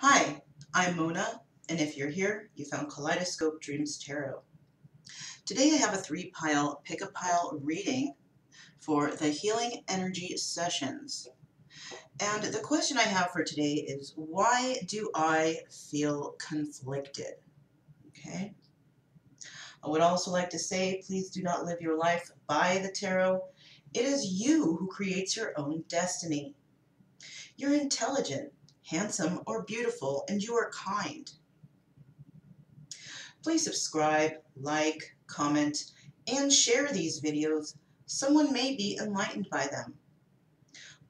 Hi, I'm Mona, and if you're here, you found Kaleidoscope Dreams Tarot. Today I have a 3-pile pick-a-pile reading for the Healing Energy Sessions. And the question I have for today is, why do I feel conflicted? Okay. I would also like to say, please do not live your life by the tarot. It is you who creates your own destiny. You're intelligent, handsome, or beautiful, and you are kind. Please subscribe, like, comment, and share these videos. Someone may be enlightened by them.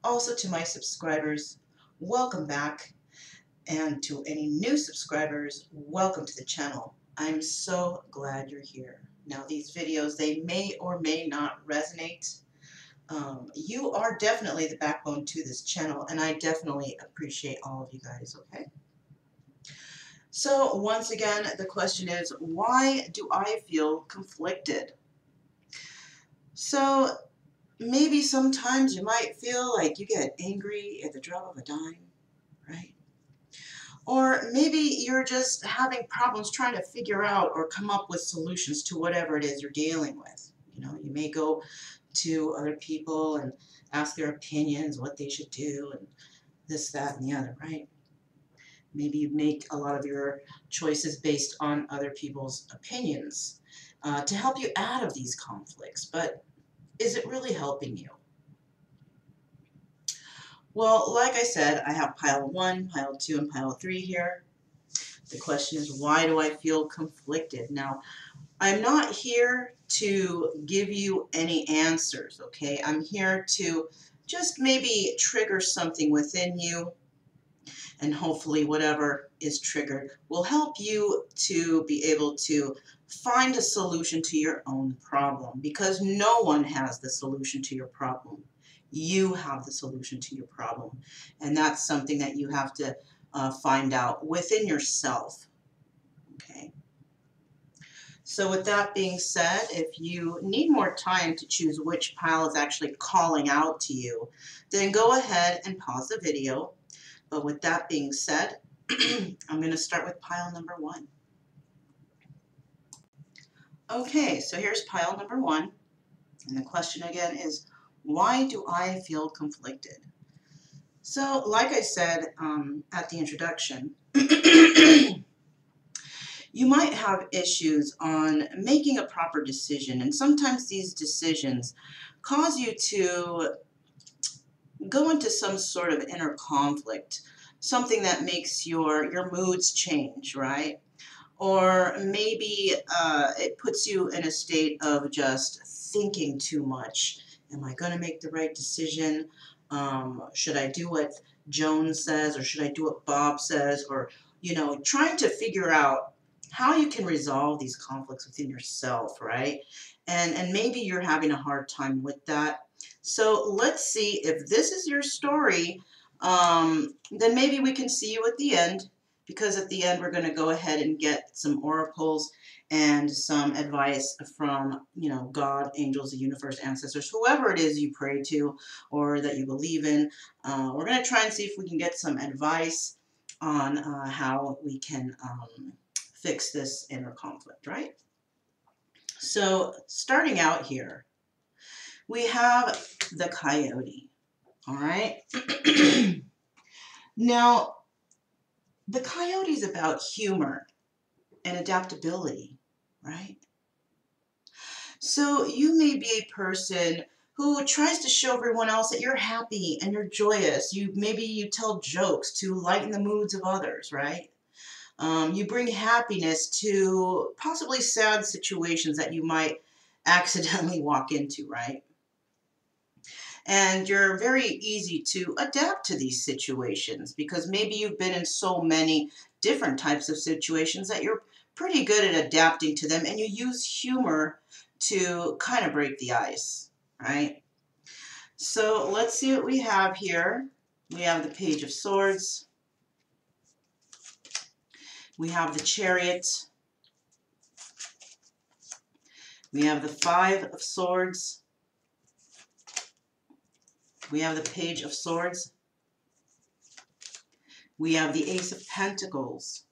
Also, to my subscribers, welcome back. And to any new subscribers, welcome to the channel. I'm so glad you're here. Now, these videos, they may or may not resonate. You are definitely the backbone to this channel, and I definitely appreciate all of you guys, okay? So once again, the question is, why do I feel conflicted? So maybe sometimes you might feel like you get angry at the drop of a dime, right? Or maybe you're just having problems trying to figure out or come up with solutions to whatever it is you're dealing with. You know, you may go to other people and ask their opinions, what they should do, and this, that, and the other, right? Maybe you make a lot of your choices based on other people's opinions to help you out of these conflicts. But is it really helping you? Well, like I said, I have pile 1, pile 2, and pile 3 here. The question is, why do I feel conflicted? Now, I'm not here to give you any answers, okay? I'm here to just maybe trigger something within you, and hopefully whatever is triggered will help you to be able to find a solution to your own problem, because no one has the solution to your problem. You have the solution to your problem, and that's something that you have to find out within yourself. Okay. So with that being said, if you need more time to choose which pile is actually calling out to you, then go ahead and pause the video. But with that being said, I'm going to start with pile number 1. Okay, so here's pile number 1. And the question again is, why do I feel conflicted? So, like I said at the introduction, you might have issues on making a proper decision. And sometimes these decisions cause you to go into some sort of inner conflict, something that makes your moods change, right? Or maybe it puts you in a state of just thinking too much. Am I going to make the right decision? Should I do what Joan says, or should I do what Bob says? Or, you know, trying to figure out how you can resolve these conflicts within yourself, right? And maybe you're having a hard time with that. So let's see if this is your story. Then maybe we can see you at the end, because at the end we're going to go ahead and get some oracles and some advice from, you know, God, angels, the universe, ancestors, whoever it is you pray to or that you believe in. We're going to try and see if we can get some advice on how we can fix this inner conflict, right? So starting out here, we have the coyote, all right? Now, the coyote is about humor and adaptability, right? So you may be a person who tries to show everyone else that you're happy and you're joyous. Maybe you tell jokes to lighten the moods of others, right? You bring happiness to possibly sad situations that you might accidentally walk into, right? And you're very easy to adapt to these situations because maybe you've been in so many different types of situations that you're pretty good at adapting to them, and you use humor to kind of break the ice, right? So let's see what we have here. We have the Page of Swords. We have the Chariot. We have the Five of Swords. We have the Page of Swords. We have the Ace of Pentacles.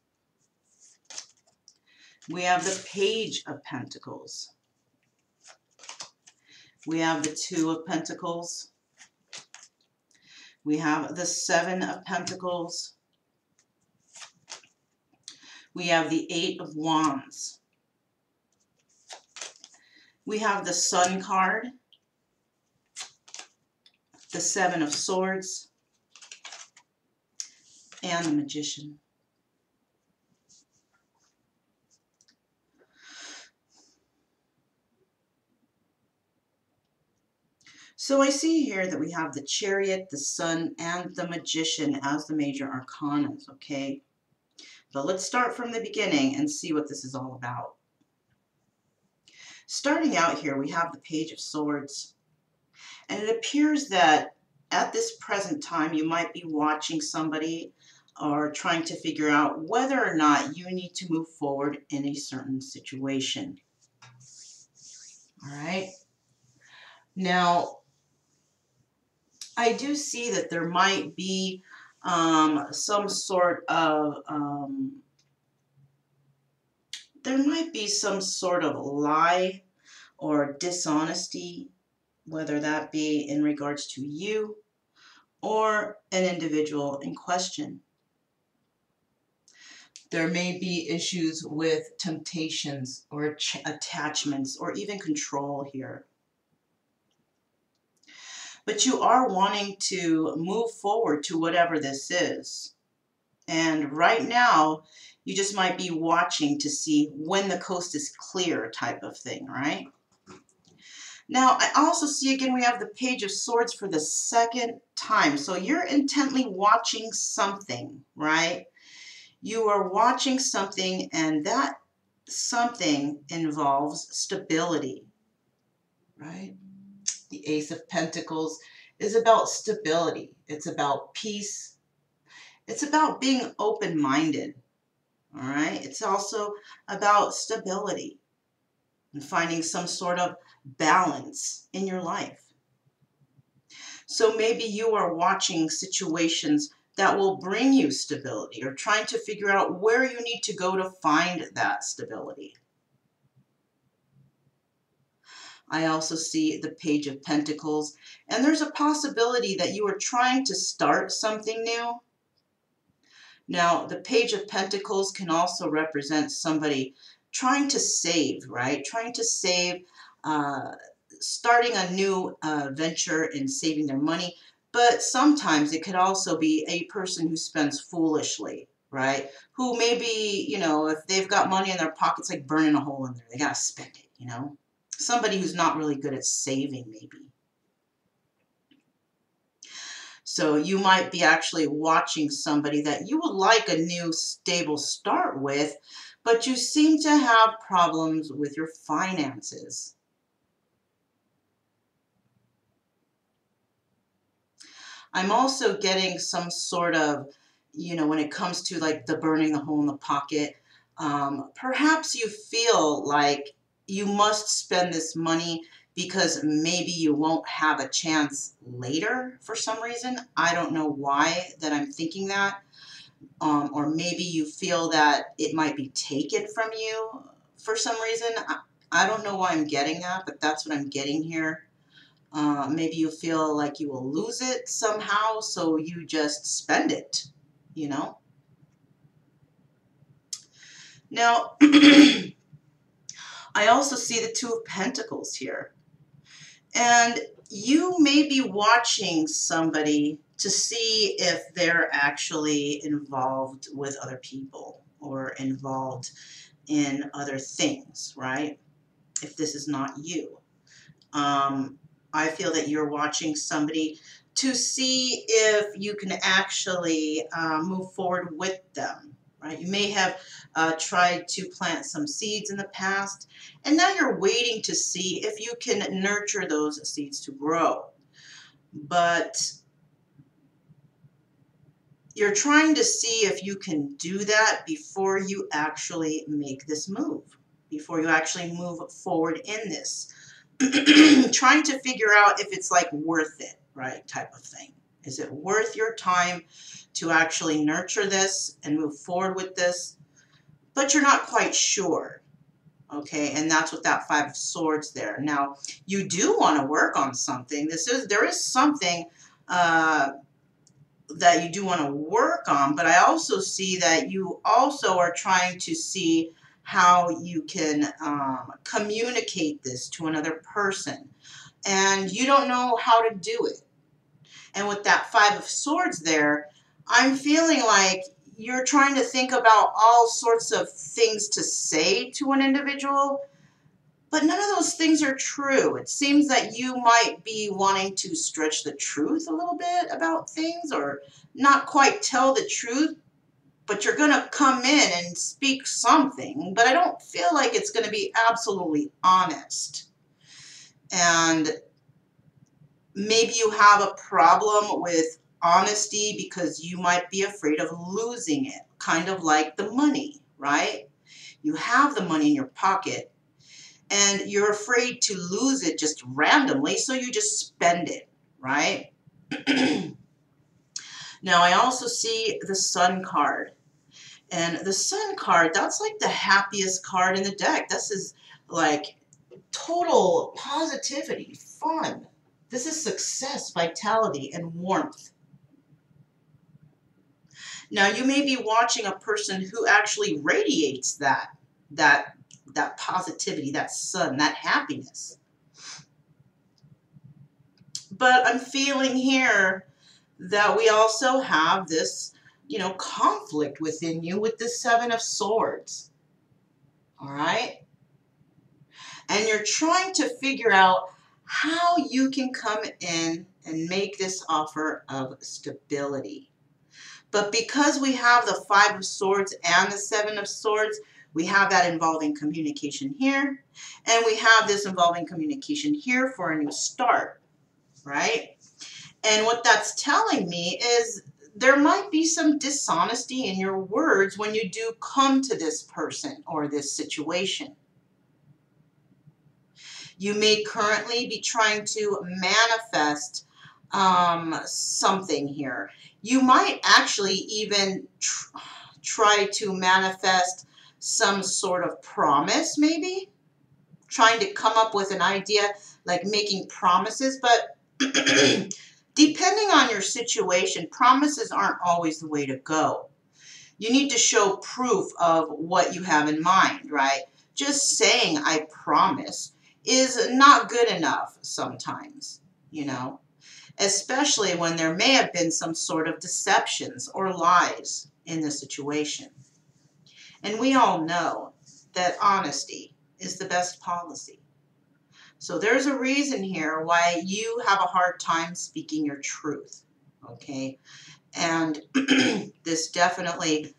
We have the Page of Pentacles. We have the Two of Pentacles. We have the Seven of Pentacles. We have the Eight of Wands. We have the Sun card, the Seven of Swords, and the Magician. So I see here that we have the Chariot, the Sun, and the Magician as the major arcanas, okay? But let's start from the beginning and see what this is all about. Starting out here, we have the Page of Swords. And it appears that at this present time, you might be watching somebody or trying to figure out whether or not you need to move forward in a certain situation. All right. Now, I do see that there might be some sort of lie or dishonesty, whether that be in regards to you or an individual in question. There may be issues with temptations or attachments or even control here. But you are wanting to move forward to whatever this is. And right now, you just might be watching to see when the coast is clear type of thing, right? Now, I also see again we have the Page of Swords for the second time. So you're intently watching something, right? You are watching something, and that something involves stability, right? The Ace of Pentacles is about stability. It's about peace. It's about being open-minded, all right? It's also about stability and finding some sort of balance in your life. So maybe you are watching situations that will bring you stability or trying to figure out where you need to go to find that stability. I also see the Page of Pentacles, and there's a possibility that you are trying to start something new. Now, the Page of Pentacles can also represent somebody trying to save, right? Trying to save, starting a new venture and saving their money. But sometimes it could also be a person who spends foolishly, right? Who maybe, you know, if they've got money in their pockets, like burning a hole in there, they got to spend it, you know? Somebody who's not really good at saving, maybe. So you might be actually watching somebody that you would like a new stable start with, but you seem to have problems with your finances. I'm also getting some sort of, you know, when it comes to like the burning the hole in the pocket, perhaps you feel like you must spend this money because maybe you won't have a chance later for some reason. I don't know why that I'm thinking that. Or maybe you feel that it might be taken from you for some reason. I don't know why I'm getting that, but that's what I'm getting here. Maybe you feel like you will lose it somehow, so you just spend it, you know? Now, I also see the Two of Pentacles here. And you may be watching somebody to see if they're actually involved with other people or involved in other things, right? If this is not you. I feel that you're watching somebody to see if you can actually move forward with them, right? You may have tried to plant some seeds in the past, and now you're waiting to see if you can nurture those seeds to grow. But you're trying to see if you can do that before you actually make this move, before you actually move forward in this. Trying to figure out if it's like worth it, right, type of thing. Is it worth your time to actually nurture this and move forward with this? But you're not quite sure. Okay, and that's what that Five of Swords there. Now, you do want to work on something. There is something that you do want to work on, but I also see that you also are trying to see how you can communicate this to another person, and you don't know how to do it. And with that Five of Swords there, I'm feeling like you're trying to think about all sorts of things to say to an individual, but none of those things are true. It seems that you might be wanting to stretch the truth a little bit about things, or not quite tell the truth, but you're going to come in and speak something, but I don't feel like it's going to be absolutely honest. And maybe you have a problem with honesty because you might be afraid of losing it, kind of like the money, right? You have the money in your pocket, and you're afraid to lose it just randomly, so you just spend it, right? Now, I also see the Sun card. And the Sun card, that's like the happiest card in the deck. This is like total positivity, fun. This is success, vitality, and warmth. Now, you may be watching a person who actually radiates that positivity, that sun, that happiness. But I'm feeling here that we also have this, conflict within you with the Seven of Swords. All right? And you're trying to figure out how you can come in and make this offer of stability. But because we have the Five of Swords and the Seven of Swords, we have that involving communication here, and we have this involving communication here for a new start, right? And what that's telling me is there might be some dishonesty in your words when you do come to this person or this situation. You may currently be trying to manifest something here. You might actually even try to manifest some sort of promise, maybe. Trying to come up with an idea, like making promises, but depending on your situation, promises aren't always the way to go. You need to show proof of what you have in mind, right? Just saying, I promise, is not good enough sometimes, especially when there may have been some sort of deceptions or lies in the situation. And we all know that honesty is the best policy. So there's a reason here why you have a hard time speaking your truth, okay? And this definitely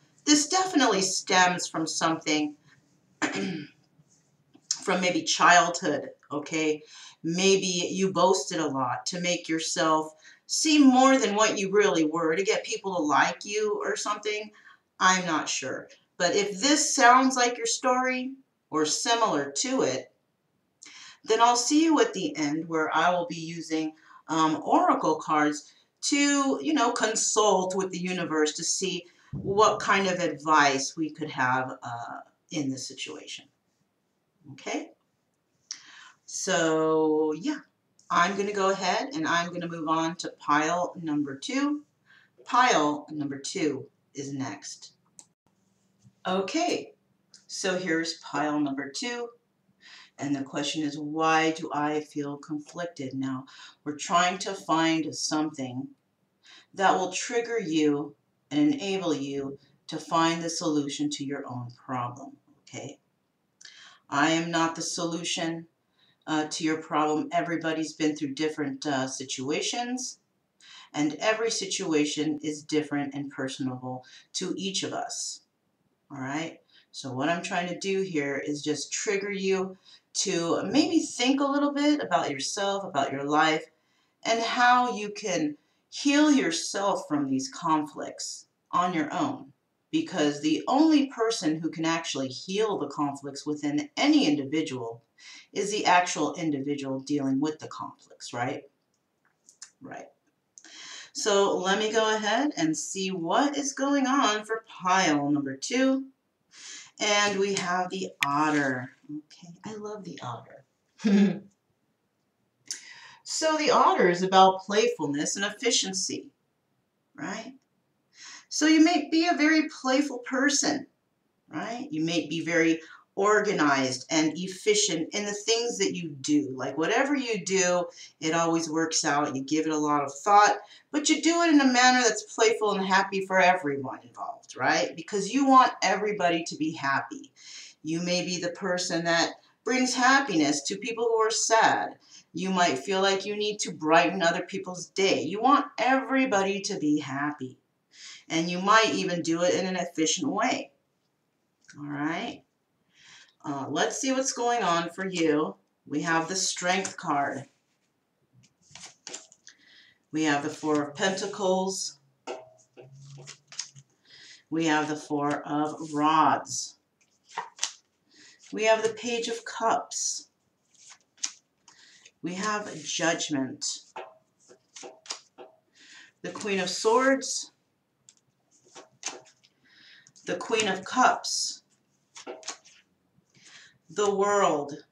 stems from something from maybe childhood, okay? Maybe you boasted a lot to make yourself seem more than what you really were, to get people to like you or something. I'm not sure. But if this sounds like your story or similar to it, then I'll see you at the end, where I will be using oracle cards to, consult with the universe to see what kind of advice we could have in this situation. Okay? So, yeah, I'm going to go ahead and I'm going to move on to pile number 2. Pile number 2 is next. Okay, so here's pile number 2. And the question is, why do I feel conflicted? Now, we're trying to find something that will trigger you and enable you to find the solution to your own problem, okay? I am not the solution to your problem. Everybody's been through different situations, and every situation is different and personable to each of us, all right? So what I'm trying to do here is just trigger you to maybe think a little bit about yourself, about your life, and how you can heal yourself from these conflicts on your own. Because the only person who can actually heal the conflicts within any individual is the actual individual dealing with the conflicts, right? Right. So let me go ahead and see what is going on for pile number 2. And we have the otter. Okay, I love the otter. So the otter is about playfulness and efficiency, right? So you may be a very playful person, right? You may be very organized and efficient in the things that you do. Like whatever you do, it always works out. You give it a lot of thought, but you do it in a manner that's playful and happy for everyone involved, right? Because you want everybody to be happy. You may be the person that brings happiness to people who are sad. You might feel like you need to brighten other people's day. You want everybody to be happy. And you might even do it in an efficient way. All right. Let's see what's going on for you. We have the Strength card. We have the Four of Pentacles. We have the Four of Rods. We have the Page of Cups. We have Judgment. The Queen of Swords. The Queen of Cups. The World.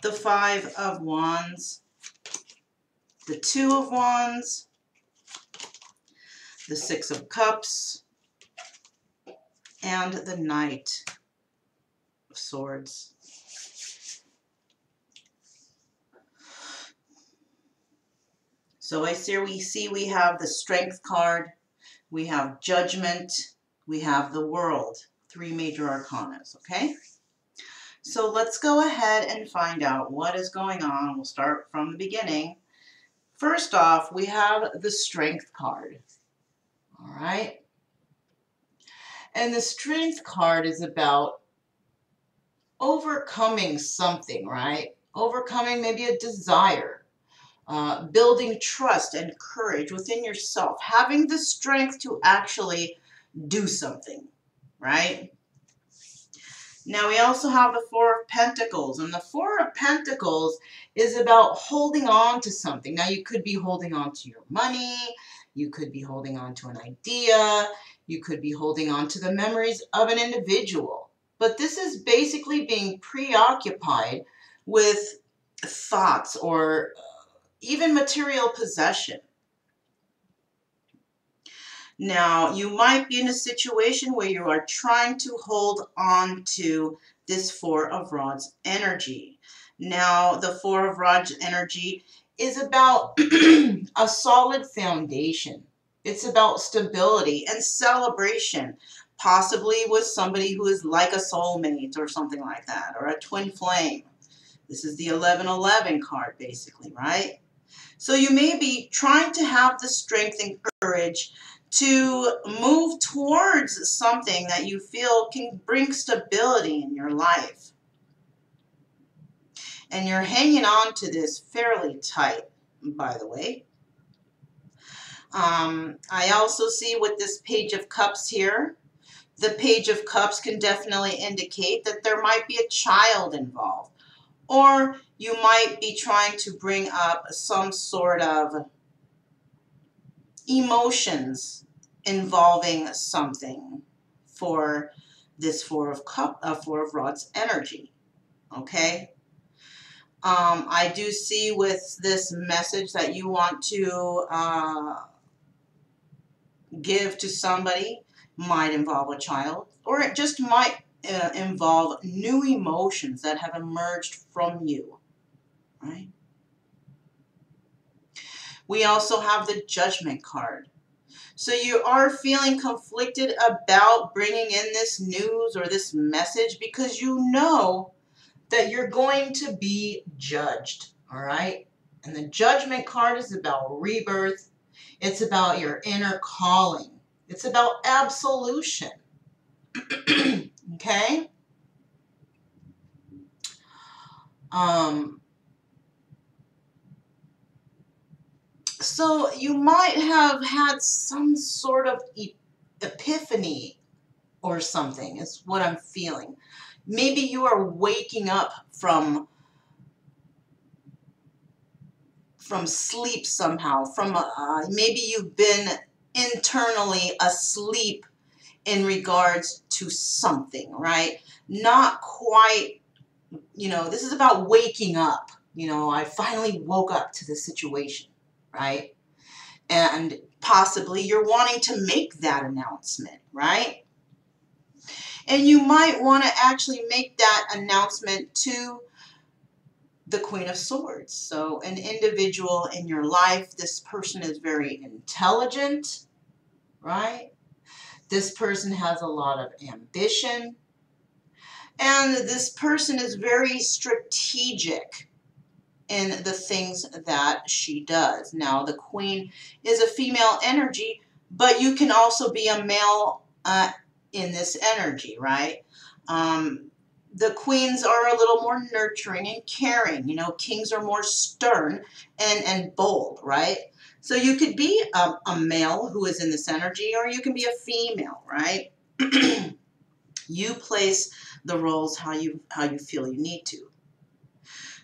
The Five of Wands. The Two of Wands. The Six of Cups. And the Knight of Swords. So we have the Strength card, we have Judgment, we have the World, 3 major arcanas, okay? So let's go ahead and find out what is going on. We'll start from the beginning. First off, we have the Strength card, all right? And the Strength card is about overcoming something, right? Overcoming maybe a desire. Building trust and courage within yourself, having the strength to actually do something, right? Now we also have the Four of Pentacles, and the Four of Pentacles is about holding on to something. Now you could be holding on to your money, you could be holding on to an idea, you could be holding on to the memories of an individual. But this is basically being preoccupied with thoughts or even material possession. Now, you might be in a situation where you are trying to hold on to this Four of Rods energy. Now, the Four of Rods energy is about a solid foundation. It's about stability and celebration, possibly with somebody who is like a soulmate or something like that, or a twin flame. This is the 1111 card, basically, right? So you may be trying to have the strength and courage to move towards something that you feel can bring stability in your life. And you're hanging on to this fairly tight, by the way. I also see with this Page of Cups here, the Page of Cups can definitely indicate that there might be a child involved. Or you might be trying to bring up some sort of emotions involving something for this Four of Rods energy, okay? I do see with this message that you want to give to somebody might involve a child, or it just might involve new emotions that have emerged from you, right? We also have the Judgment card. So you are feeling conflicted about bringing in this news or this message because you know that you're going to be judged, all right? And the Judgment card is about rebirth. It's about your inner calling. It's about absolution, okay? So you might have had some sort of epiphany or something is what I'm feeling. Maybe you are waking up from from sleep somehow, from maybe you've been internally asleep in regards to something, right? Not quite, you know, this is about waking up. You know, I finally woke up to the situation, right? And possibly you're wanting to make that announcement, right? And you might want to actually make that announcement to the Queen of Swords. So an individual in your life, this person is very intelligent, right? This person has a lot of ambition. And this person is very strategic in the things that she does. Now, the Queen is a female energy, but you can also be a male in this energy, right? The queens are a little more nurturing and caring. You know, kings are more stern and bold, right? So you could be a male who is in this energy, or you can be a female, right? You place the roles how you feel you need to.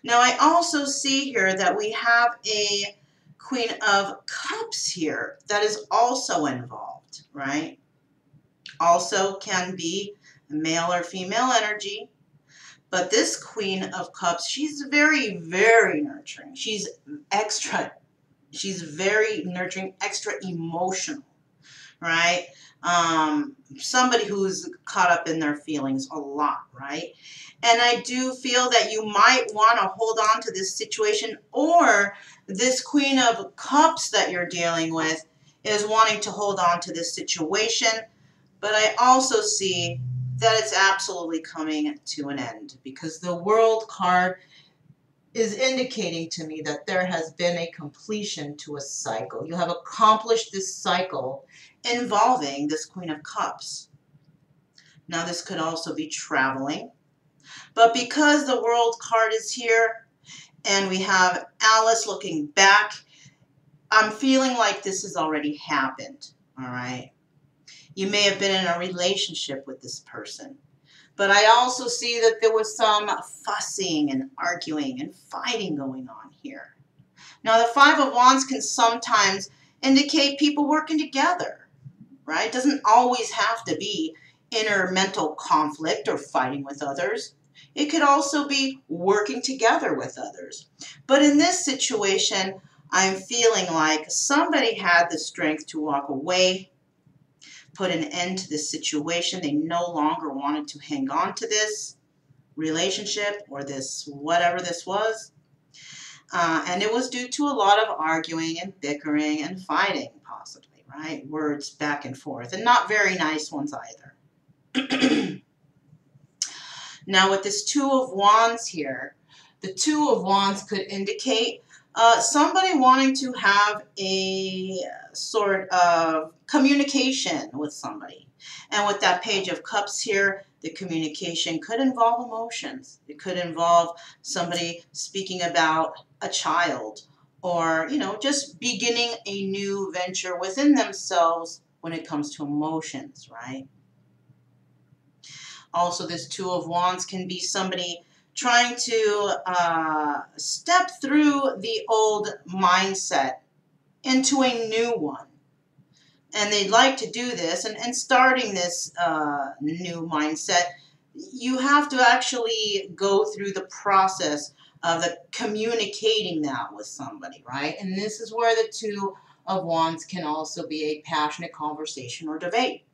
Now, I also see here that we have a Queen of Cups here that is also involved, right? Also can be male or female energy. But this Queen of Cups, she's very, very nurturing. She's very nurturing, extra emotional, right? Somebody who's caught up in their feelings a lot, right? And I do feel that you might want to hold on to this situation, or this Queen of Cups that you're dealing with is wanting to hold on to this situation. But I also see that it's absolutely coming to an end, because the World card is indicating to me that there has been a completion to a cycle. You have accomplished this cycle involving this Queen of Cups. Now, this could also be traveling. But because the World card is here and we have Alice looking back, I'm feeling like this has already happened, all right? You may have been in a relationship with this person. But I also see that there was some fussing and arguing and fighting going on here. Now, the Five of Wands can sometimes indicate people working together, right? It doesn't always have to be inner mental conflict or fighting with others. It could also be working together with others. But in this situation, I'm feeling like somebody had the strength to walk away, put an end to this situation. They no longer wanted to hang on to this relationship or this whatever this was. And it was due to a lot of arguing and bickering and fighting, possibly, right? Words back and forth, and not very nice ones either. Now, with this Two of Wands here, the Two of Wands could indicate somebody wanting to have a sort of communication with somebody. And with that Page of Cups here, the communication could involve emotions. It could involve somebody speaking about a child, or, you know, just beginning a new venture within themselves when it comes to emotions, right? Also, this Two of Wands can be somebody trying to step through the old mindset into a new one. And they'd like to do this, and starting this new mindset, you have to actually go through the process of communicating that with somebody, right? And this is where the Two of Wands can also be a passionate conversation or debate.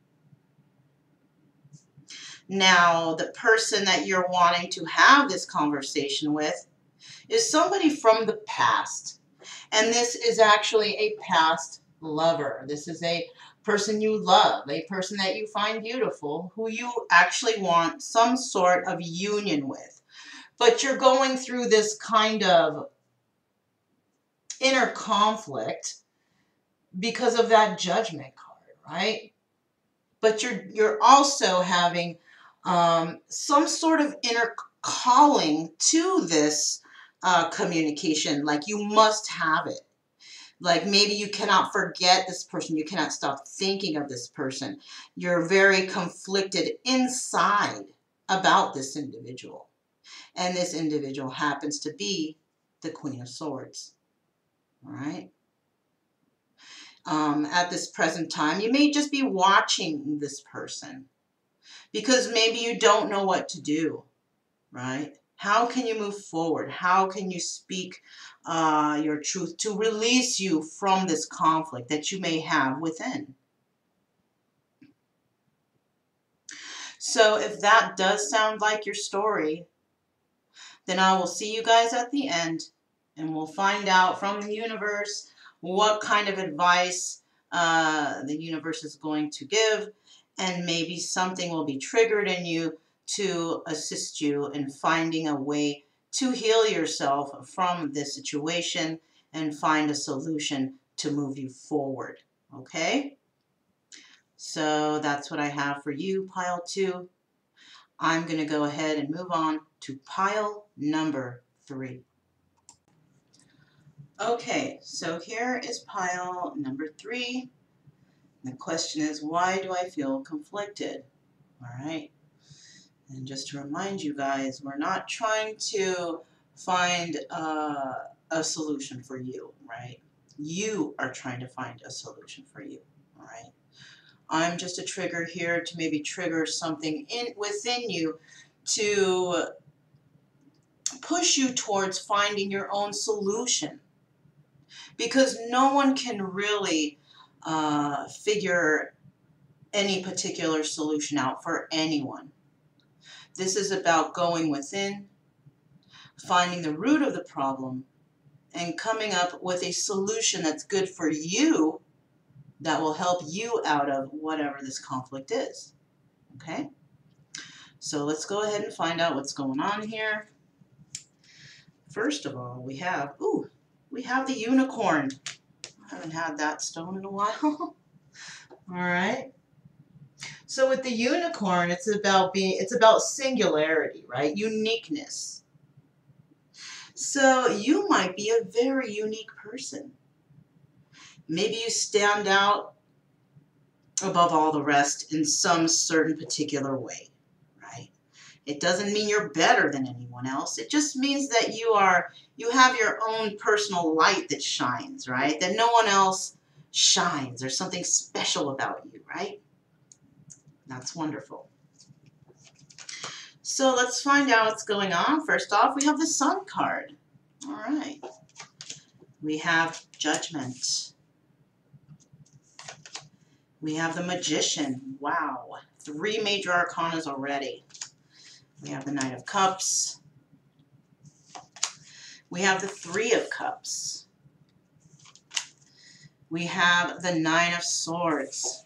Now, the person that you're wanting to have this conversation with is somebody from the past. And this is actually a past lover. This is a person you love, a person that you find beautiful, who you actually want some sort of union with. But you're going through this kind of inner conflict because of that Judgment card, right? But you're also having some sort of inner calling to this communication, like you must have it. Like maybe you cannot forget this person. You cannot stop thinking of this person. You're very conflicted inside about this individual. And this individual happens to be the Queen of Swords. all right? At this present time, you may just be watching this person because maybe you don't know what to do, right? How can you move forward? How can you speak your truth to release you from this conflict that you may have within? So if that does sound like your story, then I will see you guys at the end, and we'll find out from the universe what kind of advice the universe is going to give, and maybe something will be triggered in you to assist you in finding a way to heal yourself from this situation and find a solution to move you forward. Okay? So that's what I have for you, pile 2. I'm going to go ahead and move on to pile number 3. Okay, so here is pile number 3. The question is, why do I feel conflicted? All right. And just to remind you guys, we're not trying to find a solution for you, right? You are trying to find a solution for you, all right? I'm just a trigger here to maybe trigger something within you to push you towards finding your own solution. Because no one can really figure any particular solution out for anyone. This is about going within, finding the root of the problem, and coming up with a solution that's good for you, that will help you out of whatever this conflict is. Okay? So let's go ahead and find out what's going on here. First of all, we have the unicorn. I haven't had that stone in a while. All right. So with the unicorn, it's about singularity, right? Uniqueness. So you might be a very unique person. Maybe you stand out above all the rest in some certain particular way, right? It doesn't mean you're better than anyone else. It just means that you have your own personal light that shines, right? That no one else shines. There's something special about you, right? That's wonderful. So let's find out what's going on. First off, we have the Sun card. All right. We have Judgment. We have the Magician. Wow. 3 major arcanas already. We have the Knight of Cups. We have the 3 of Cups. We have the 9 of Swords.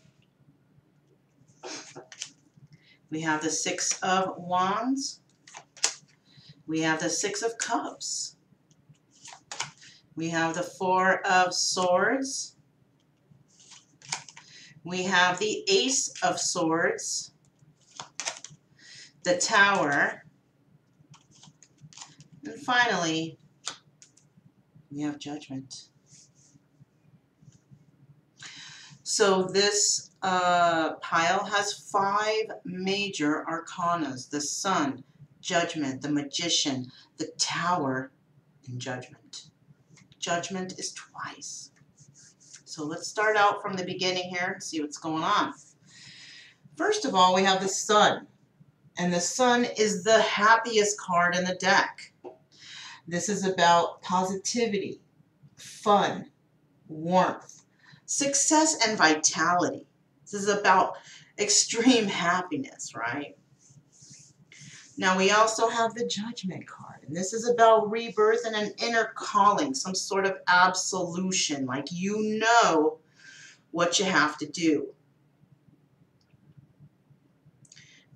We have the 6 of Wands. We have the 6 of Cups. We have the 4 of Swords. We have the Ace of Swords. The Tower. And finally, we have Judgment. So this pile has 5 major arcanas: the Sun, Judgment, the Magician, the Tower, and Judgment. Judgment is twice. So let's start out from the beginning here and see what's going on. First of all, we have the Sun. And the Sun is the happiest card in the deck. This is about positivity, fun, warmth, success, and vitality. This is about extreme happiness, right? Now we also have the Judgment card, and this is about rebirth and an inner calling, some sort of absolution, like you know what you have to do.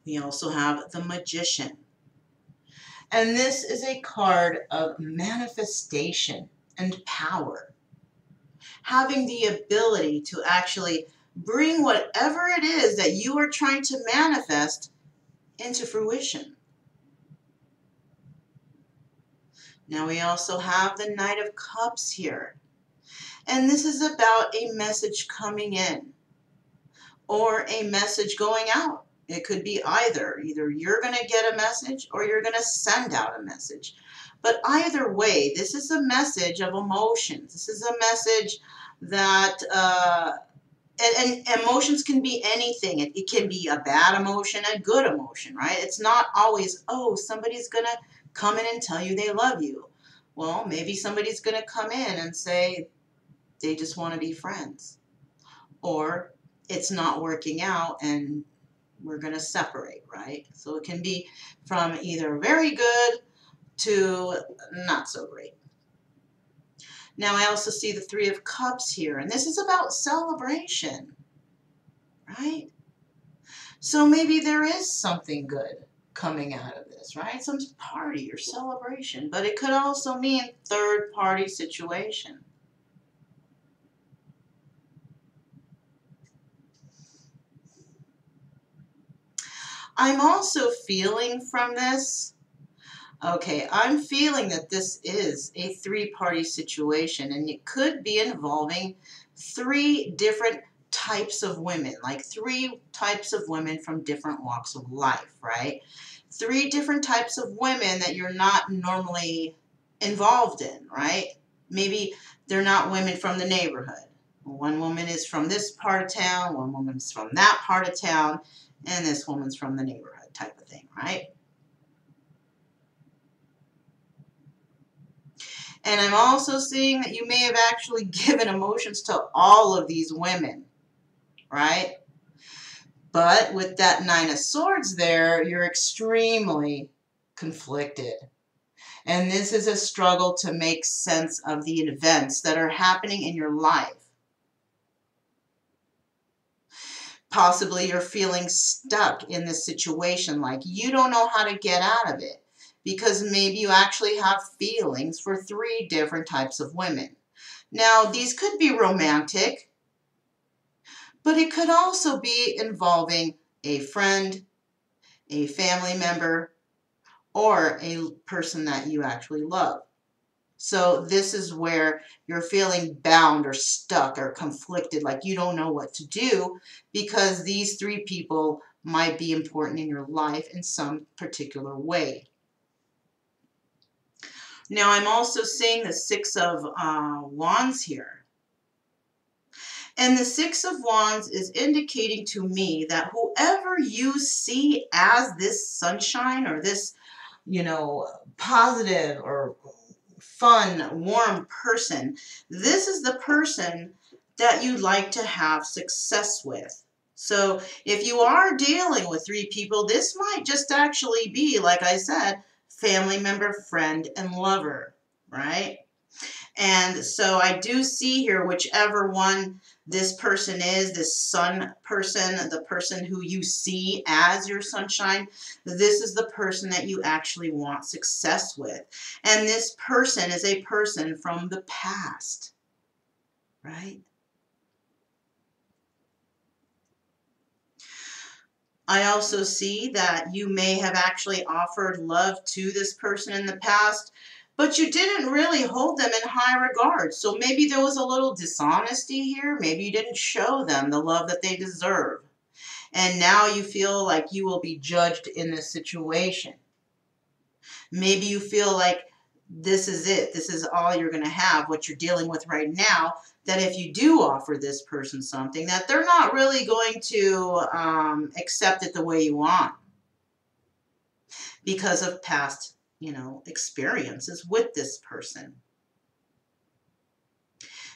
We also have the Magician, and this is a card of manifestation and power, having the ability to actually bring whatever it is that you are trying to manifest into fruition. Now we also have the Knight of Cups here. And this is about a message coming in or a message going out. It could be either. Either you're going to get a message or you're going to send out a message. But either way, this is a message of emotions. This is a message that, and emotions can be anything. It can be a bad emotion, a good emotion, right? It's not always, oh, somebody's going to come in and tell you they love you. Well, maybe somebody's going to come in and say they just want to be friends. Or it's not working out and we're going to separate, right? So it can be from either very good to not so great. Now I also see the Three of Cups here, and this is about celebration, right? So maybe there is something good coming out of this, right? Some party or celebration, but it could also mean third-party situation. I'm also feeling from this, okay, I'm feeling that this is a three-party situation, and it could be involving three different types of women, like three types of women from different walks of life, right? Three different types of women that you're not normally involved in, right? Maybe they're not women from the neighborhood. One woman is from this part of town, one woman's from that part of town, and this woman's from the neighborhood type of thing, right? And I'm also seeing that you may have actually given emotions to all of these women, right? But with that Nine of Swords there, you're extremely conflicted. And this is a struggle to make sense of the events that are happening in your life. Possibly you're feeling stuck in this situation, like you don't know how to get out of it, because maybe you actually have feelings for three different types of women. Now, these could be romantic, but it could also be involving a friend, a family member, or a person that you actually love. So this is where you're feeling bound or stuck or conflicted, like you don't know what to do, because these three people might be important in your life in some particular way. Now I'm also seeing the Six of Wands here. And the Six of Wands is indicating to me that whoever you see as this sunshine or this, positive or fun, warm person, this is the person that you'd like to have success with. So if you are dealing with three people, this might just actually be, like I said, family member, friend, and lover, right? And so I do see here, whichever one this person is, this sun person, the person who you see as your sunshine, this is the person that you actually want success with. And this person is a person from the past, right? I also see that you may have actually offered love to this person in the past, but you didn't really hold them in high regard. So maybe there was a little dishonesty here. Maybe you didn't show them the love that they deserve. And now you feel like you will be judged in this situation. Maybe you feel like this is it. This is all you're going to have, what you're dealing with right now, that if you do offer this person something, that they're not really going to accept it the way you want because of past experiences with this person.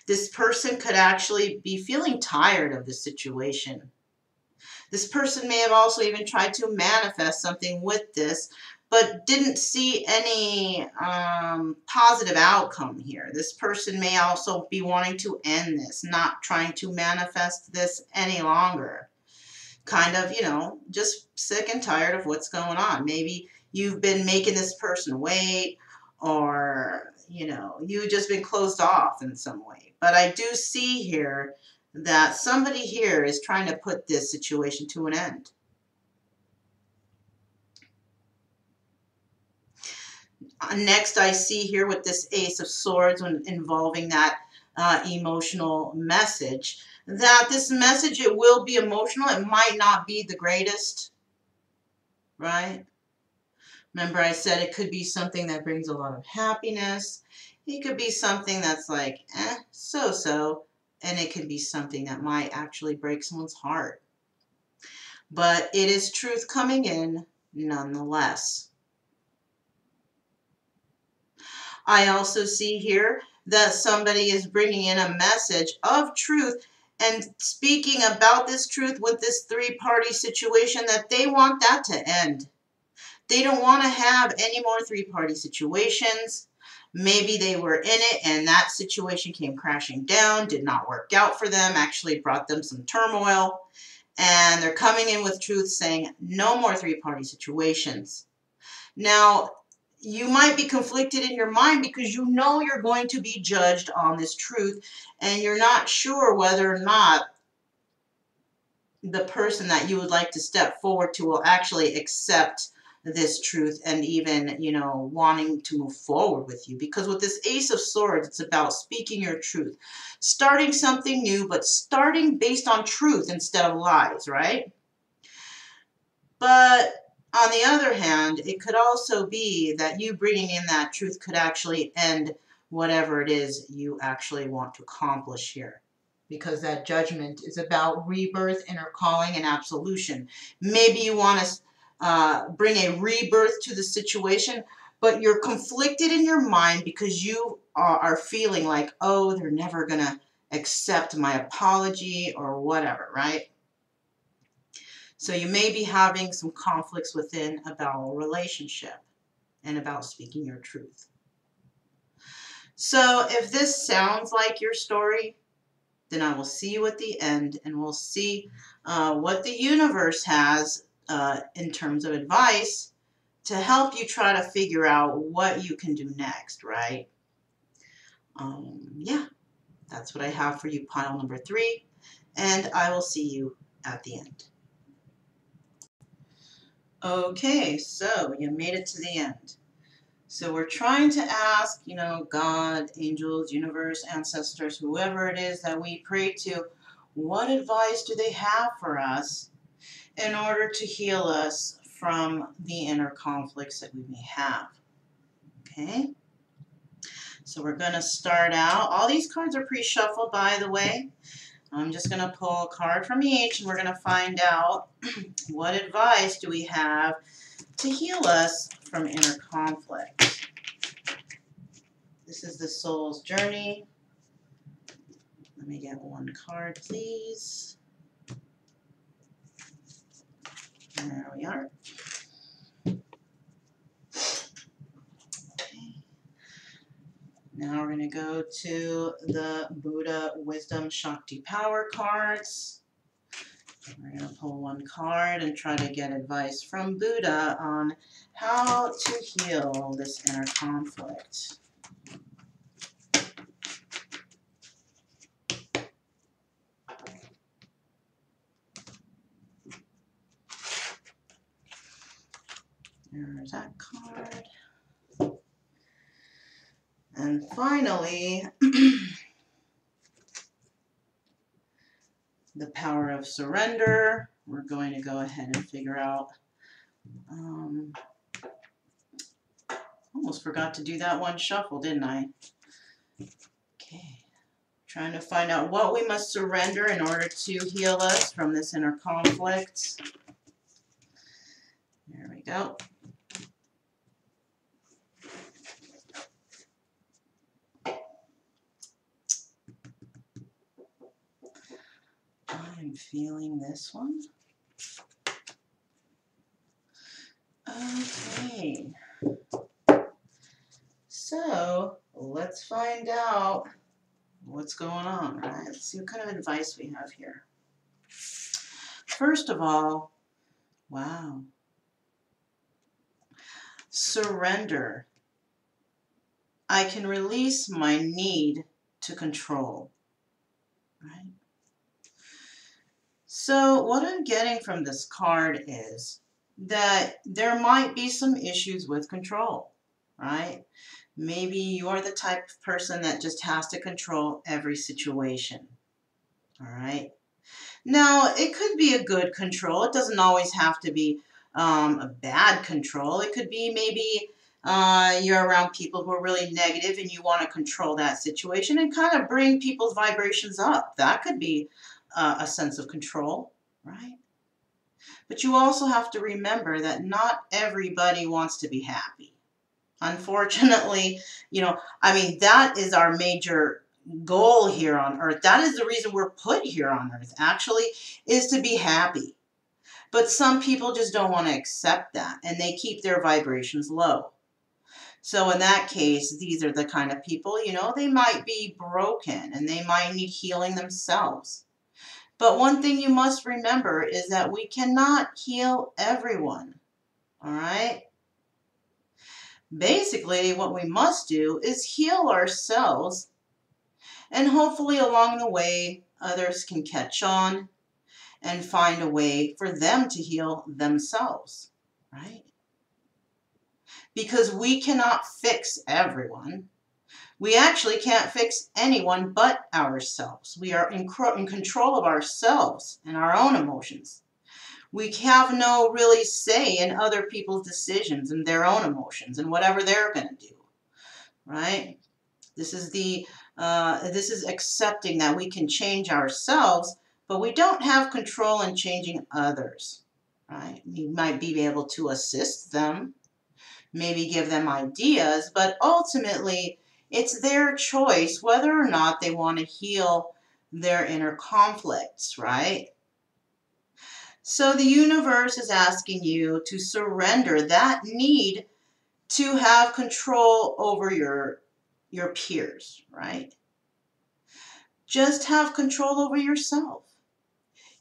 This person could actually be feeling tired of the situation. This person may have also even tried to manifest something with this, but didn't see any positive outcome here. This person may also be wanting to end this, not trying to manifest this any longer. Kind of, just sick and tired of what's going on. Maybe you've been making this person wait, or, you've just been closed off in some way. But I do see here that somebody here is trying to put this situation to an end. Next, I see here with this Ace of Swords, when involving that emotional message, that this message, it will be emotional. It might not be the greatest, right? Remember I said it could be something that brings a lot of happiness. It could be something that's like, so-so. And it could be something that might actually break someone's heart. But it is truth coming in nonetheless. I also see here that somebody is bringing in a message of truth and speaking about this truth with this three-party situation, that they want that to end. They don't want to have any more three-party situations. Maybe they were in it and that situation came crashing down, did not work out for them, actually brought them some turmoil. And they're coming in with truth saying, no more three-party situations. Now, you might be conflicted in your mind because you know you're going to be judged on this truth and you're not sure whether or not the person that you would like to step forward to will actually accept this truth and even, wanting to move forward with you. Because with this Ace of Swords, it's about speaking your truth, starting something new, but starting based on truth instead of lies, right? But on the other hand, it could also be that you bringing in that truth could actually end whatever it is you actually want to accomplish here. Because that judgment is about rebirth, inner calling, and absolution. Maybe you want to bring a rebirth to the situation, but you're conflicted in your mind because you are feeling like, oh, they're never going to accept my apology or whatever, right? So you may be having some conflicts within about a relationship and about speaking your truth. So if this sounds like your story, then I will see you at the end and we'll see what the universe has in terms of advice to help you try to figure out what you can do next, right? Yeah, that's what I have for you, pile number 3, and I will see you at the end. Okay, so you made it to the end. So we're trying to ask, God, angels, universe, ancestors, whoever it is that we pray to, what advice do they have for us in order to heal us from the inner conflicts that we may have? Okay, so we're going to start out. All these cards are pre-shuffled, by the way. I'm just going to pull a card from each, and we're going to find out what advice do we have to heal us from inner conflict. This is the soul's journey. Let me get one card, please. There we are. Okay. Now we're going to go to the Buddha Wisdom Shakti Power cards. We're going to pull one card and try to get advice from Buddha on how to heal this inner conflict. There's that card. And finally, the power of surrender. We're going to go ahead and figure out, almost forgot to do that one shuffle, didn't I? Okay, trying to find out what we must surrender in order to heal us from this inner conflict. There we go. I'm feeling this one. Okay. So let's find out what's going on, right? Let's see what kind of advice we have here. First of all, wow. Surrender. I can release my need to control, right? So what I'm getting from this card is that there might be some issues with control, right? Maybe you're the type of person that just has to control every situation, all right? Now, it could be a good control. It doesn't always have to be a bad control. It could be maybe you're around people who are really negative and you want to control that situation and kind of bring people's vibrations up. That could be a sense of control, right? But you also have to remember that not everybody wants to be happy. Unfortunately, I mean, that is our major goal here on Earth. That is the reason we're put here on Earth, actually, is to be happy. But some people just don't want to accept that, and they keep their vibrations low. So in that case, these are the kind of people, they might be broken and they might need healing themselves. But one thing you must remember is that we cannot heal everyone, all right? Basically, what we must do is heal ourselves, and hopefully along the way, others can catch on and find a way for them to heal themselves, right? Because we cannot fix everyone. We actually can't fix anyone but ourselves. We are in control of ourselves and our own emotions. We have no really say in other people's decisions and their own emotions and whatever they're going to do, right? This is accepting that we can change ourselves, but we don't have control in changing others, right? We might be able to assist them, maybe give them ideas, but ultimately it's their choice whether or not they want to heal their inner conflicts, right? So the universe is asking you to surrender that need to have control over your peers, right? Just have control over yourself.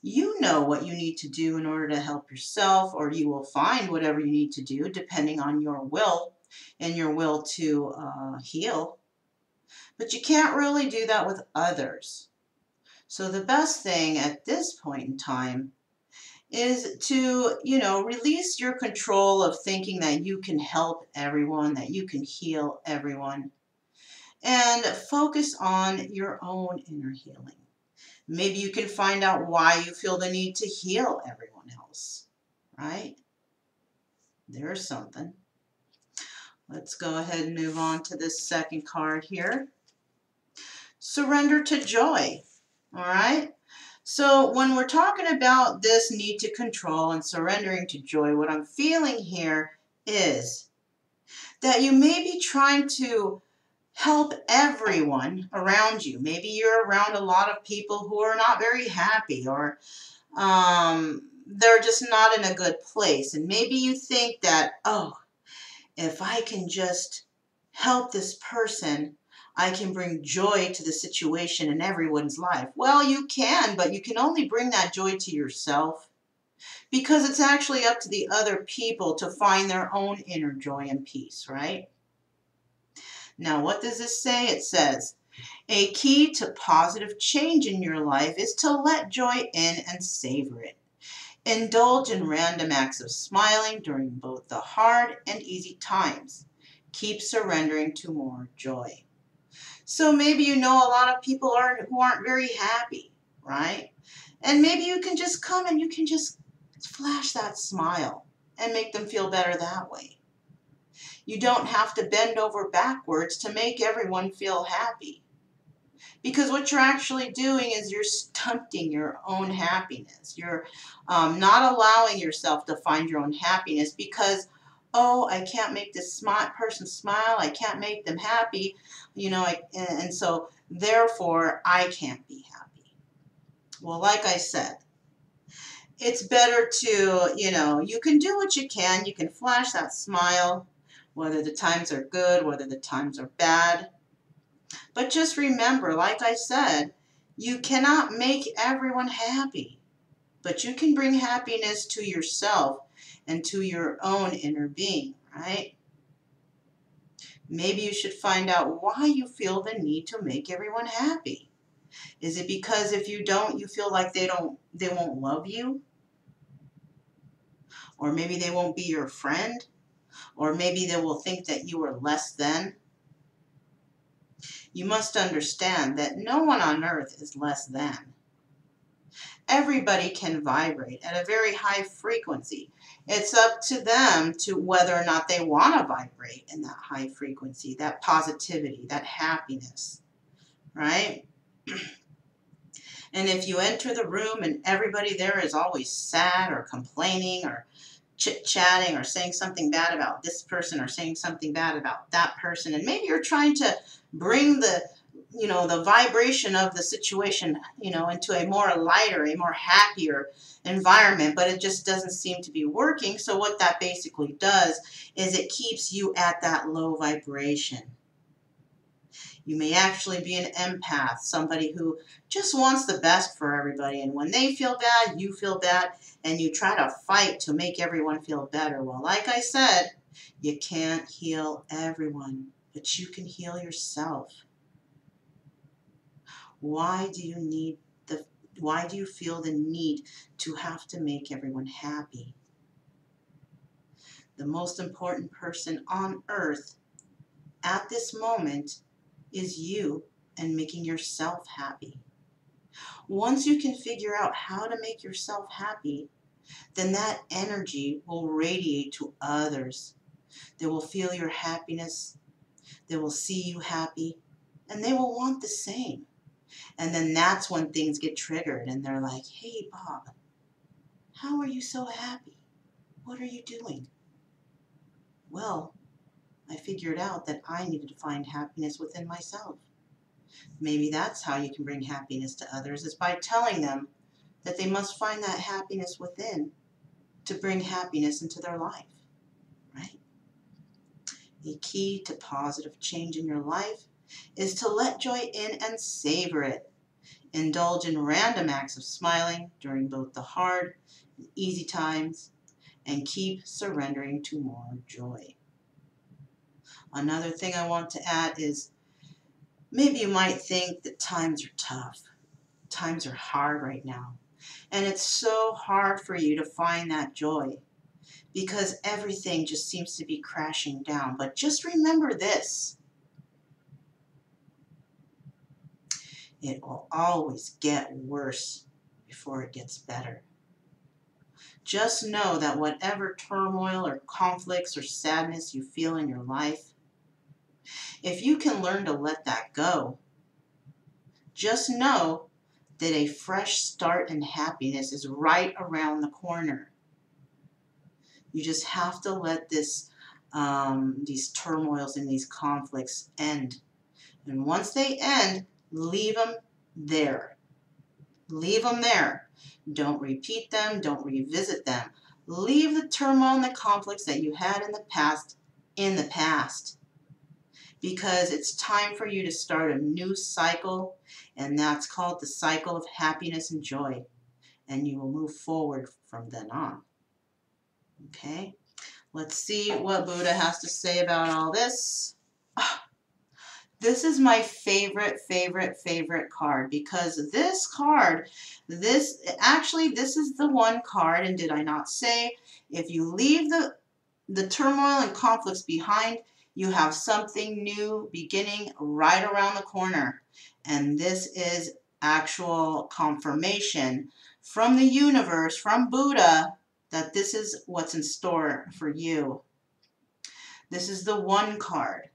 You know what you need to do in order to help yourself, or you will find whatever you need to do depending on your will and your will to heal. But you can't really do that with others. So the best thing at this point in time is to, release your control of thinking that you can help everyone, that you can heal everyone, and focus on your own inner healing. Maybe you can find out why you feel the need to heal everyone else, right? There's something. Let's go ahead and move on to this second card here. Surrender to joy, all right? So when we're talking about this need to control and surrendering to joy, what I'm feeling here is that you may be trying to help everyone around you. Maybe you're around a lot of people who are not very happy, or they're just not in a good place. And maybe you think that, oh, if I can just help this person, I can bring joy to the situation in everyone's life. Well, you can, but you can only bring that joy to yourself, because it's actually up to the other people to find their own inner joy and peace, right? Now, what does this say? It says, a key to positive change in your life is to let joy in and savor it. Indulge in random acts of smiling during both the hard and easy times. Keep surrendering to more joy. So maybe you know a lot of people who aren't very happy, right? And maybe you can just come and you can just flash that smile and make them feel better that way. You don't have to bend over backwards to make everyone feel happy. Because what you're actually doing is you're stunting your own happiness. You're not allowing yourself to find your own happiness because, oh, I can't make this person smile. I can't make them happy. And so therefore I can't be happy. Well, like I said, it's better to, you can do what you can. You can flash that smile, whether the times are good, whether the times are bad. But just remember, like I said, you cannot make everyone happy, but you can bring happiness to yourself and to your own inner being, right? Maybe you should find out why you feel the need to make everyone happy. Is it because if you don't, you feel like they won't love you? Or maybe they won't be your friend? Or maybe they will think that you are less than? You must understand that no one on earth is less than. Everybody can vibrate at a very high frequency. It's up to them to whether or not they want to vibrate in that high frequency, that positivity, that happiness, right? And if you enter the room and everybody there is always sad or complaining or chit-chatting or saying something bad about this person or saying something bad about that person, and maybe you're trying to bring the, you know, the vibration of the situation, you know, into a more lighter, a more happier environment, but it just doesn't seem to be working. So what that basically does is it keeps you at that low vibration. You may actually be an empath, somebody who just wants the best for everybody. And when they feel bad, you feel bad, and you try to fight to make everyone feel better. Well, like I said, you can't heal everyone, but you can heal yourself. Why do you feel the need to have to make everyone happy? The most important person on earth at this moment is you and making yourself happy. Once you can figure out how to make yourself happy, then that energy will radiate to others. They will feel your happiness, they will see you happy, and they will want the same. And then that's when things get triggered and they're like, hey, Bob, how are you so happy? What are you doing? Well, I figured out that I needed to find happiness within myself. Maybe that's how you can bring happiness to others, is by telling them that they must find that happiness within to bring happiness into their life, right? The key to positive change in your life is to let joy in and savor it. Indulge in random acts of smiling during both the hard and easy times, and keep surrendering to more joy. Another thing I want to add is, maybe you might think that times are tough. Times are hard right now. And it's so hard for you to find that joy because everything just seems to be crashing down. But just remember this: it will always get worse before it gets better. Just know that whatever turmoil or conflicts or sadness you feel in your life, if you can learn to let that go, just know that a fresh start and happiness is right around the corner. You just have to let these turmoils and these conflicts end. And once they end, leave them there. Leave them there. Don't repeat them. Don't revisit them. Leave the turmoil and the conflicts that you had in the past. Because it's time for you to start a new cycle, and that's called the cycle of happiness and joy. And you will move forward from then on. Okay? Let's see what Buddha has to say about all this. This is my favorite card, because this card, this is the one card, and did I not say, if you leave the turmoil and conflicts behind, you have something new beginning right around the corner. And this is actual confirmation from the universe, from Buddha, that this is what's in store for you. This is the one card.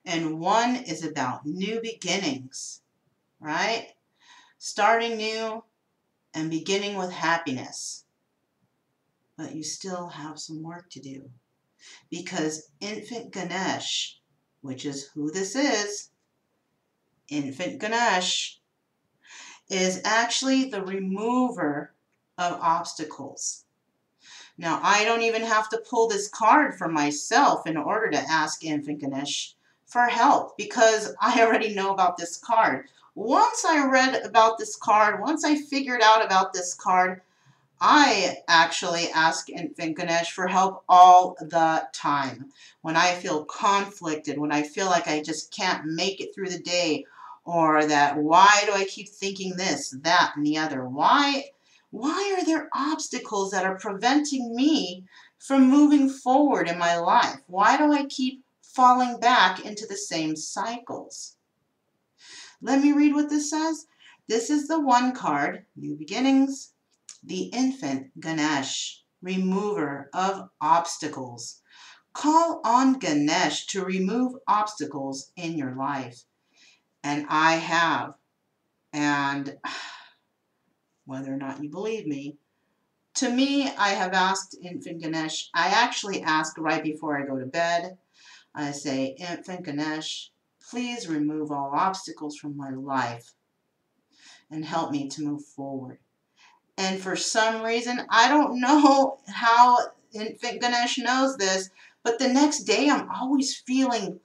And one is about new beginnings, right? Starting new and beginning with happiness. But you still have some work to do. Because Infant Ganesh, which is who this is, Infant Ganesh, is actually the remover of obstacles. Now, I don't even have to pull this card for myself in order to ask Infant Ganesh for help, because I already know about this card. Once I read about this card, once I figured out about this card, I actually ask Infant Ganesh for help all the time. When I feel conflicted, when I feel like I just can't make it through the day, or that why do I keep thinking this, that, and the other? Why are there obstacles that are preventing me from moving forward in my life? Why do I keep falling back into the same cycles? Let me read what this says. This is the one card, New Beginnings, the infant Ganesh, remover of obstacles. Call on Ganesh to remove obstacles in your life. And I have. And whether or not you believe me, to me, I have asked Infant Ganesh. I actually ask right before I go to bed. I say, Infant Ganesh, please remove all obstacles from my life and help me to move forward. And for some reason, I don't know how Infant Ganesh knows this, but the next day I'm always feeling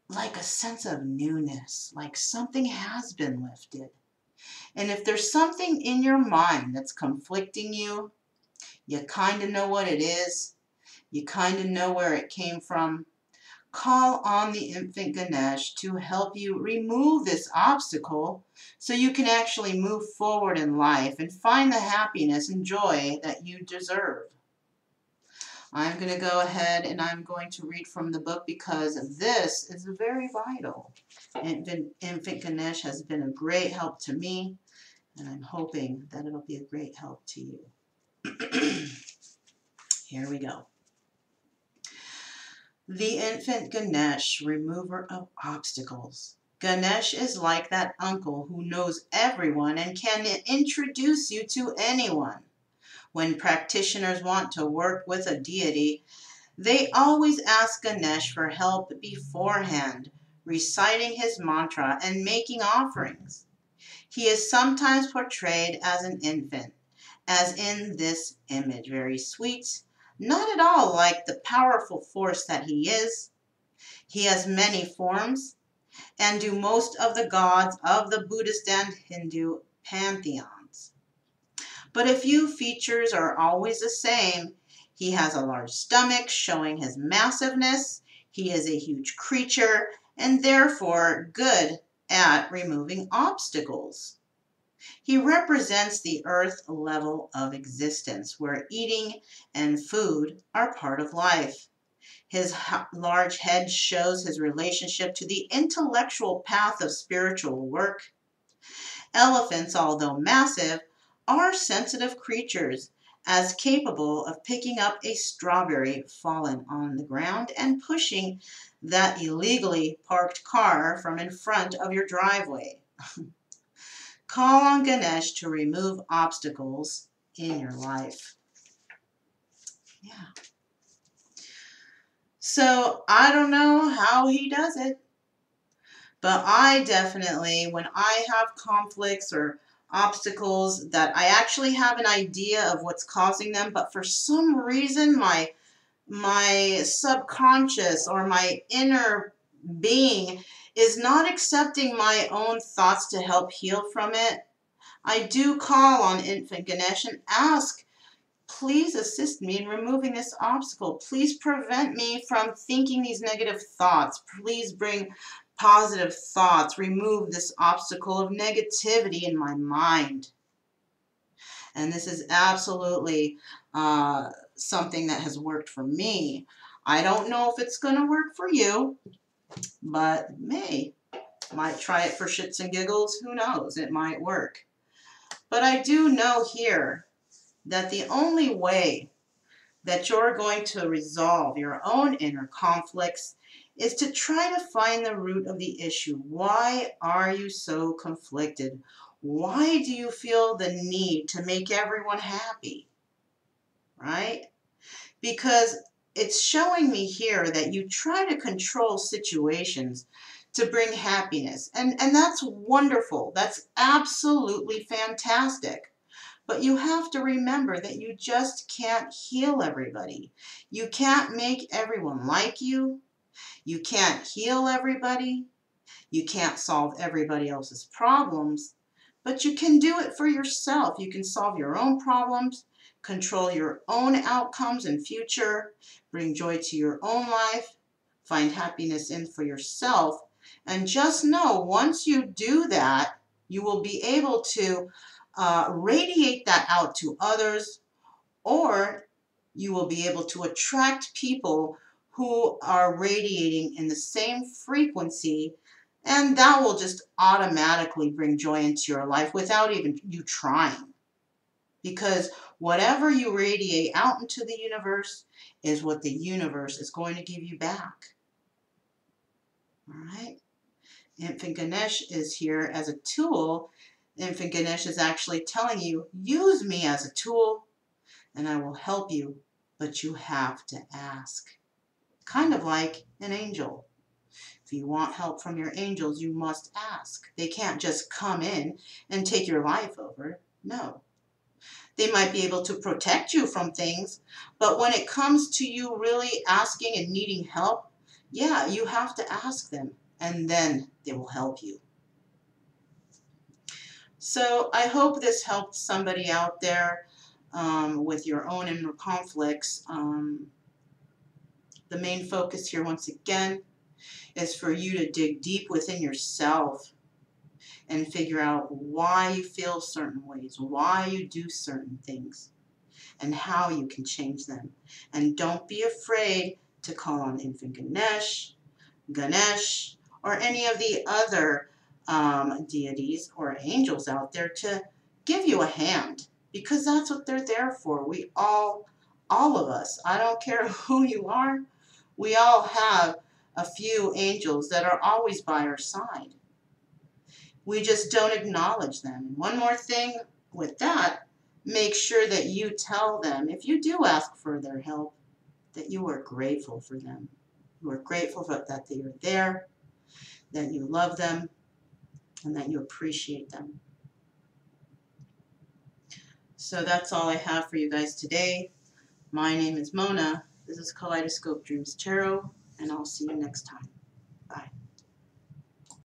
like a sense of newness, like something has been lifted. And if there's something in your mind that's conflicting you, you kind of know what it is, you kind of know where it came from, call on the Infant Ganesh to help you remove this obstacle so you can actually move forward in life and find the happiness and joy that you deserve. I'm going to go ahead and I'm going to read from the book because this is very vital. Infant Ganesh has been a great help to me, and I'm hoping that it'll be a great help to you. Here we go. The infant Ganesh, remover of obstacles. Ganesh is like that uncle who knows everyone and can introduce you to anyone. When practitioners want to work with a deity, they always ask Ganesh for help beforehand, reciting his mantra and making offerings. He is sometimes portrayed as an infant, as in this image, very sweet, not at all like the powerful force that he is. He has many forms, and do most of the gods of the Buddhist and Hindu pantheons. But a few features are always the same. He has a large stomach, showing his massiveness. He is a huge creature, and therefore good at removing obstacles. He represents the earth level of existence, where eating and food are part of life. His large head shows his relationship to the intellectual path of spiritual work. Elephants, although massive, are sensitive creatures, as capable of picking up a strawberry fallen on the ground and pushing that illegally parked car from in front of your driveway. Call on Ganesh to remove obstacles in your life. Yeah. So I don't know how he does it, but I definitely, when I have conflicts or obstacles that I actually have an idea of what's causing them, but for some reason my subconscious or my inner being is not accepting my own thoughts to help heal from it, I do call on Infant Ganesh and ask, please assist me in removing this obstacle. Please prevent me from thinking these negative thoughts. Please bring positive thoughts. Remove this obstacle of negativity in my mind. And this is absolutely something that has worked for me. I don't know if it's going to work for you, but it may. Might try it for shits and giggles. Who knows? It might work. But I do know here that the only way that you're going to resolve your own inner conflicts is to try to find the root of the issue. Why are you so conflicted? Why do you feel the need to make everyone happy? Right? Because it's showing me here that you try to control situations to bring happiness. And that's wonderful. That's absolutely fantastic. But you have to remember that you just can't heal everybody. You can't make everyone like you. You can't heal everybody. You can't solve everybody else's problems. But you can do it for yourself. You can solve your own problems, control your own outcomes and future, bring joy to your own life, find happiness in for yourself. And just know, once you do that, you will be able to radiate that out to others, or you will be able to attract people who are radiating in the same frequency And that will just automatically bring joy into your life without even you trying. Because whatever you radiate out into the universe is what the universe is going to give you back. All right? Infant Ganesh is here as a tool. Infant Ganesh is actually telling you, use me as a tool and I will help you, but you have to ask. Kind of like an angel. If you want help from your angels, you must ask. They can't just come in and take your life over. No. They might be able to protect you from things, but when it comes to you really asking and needing help, yeah, you have to ask them, and then they will help you. So I hope this helped somebody out there with your own inner conflicts. The main focus here, once again, is for you to dig deep within yourself and figure out why you feel certain ways, why you do certain things, and how you can change them. And don't be afraid to call on Infant Ganesh, or any of the other deities or angels out there to give you a hand, because that's what they're there for. We all of us, I don't care who you are, we all have a few angels that are always by our side. We just don't acknowledge them. And one more thing with that, make sure that you tell them, if you do ask for their help, that you are grateful for them. You are grateful for that they are there, that you love them, and that you appreciate them. So that's all I have for you guys today. My name is Mona. This is Kaleidoscope Dreams Tarot, and I'll see you next time.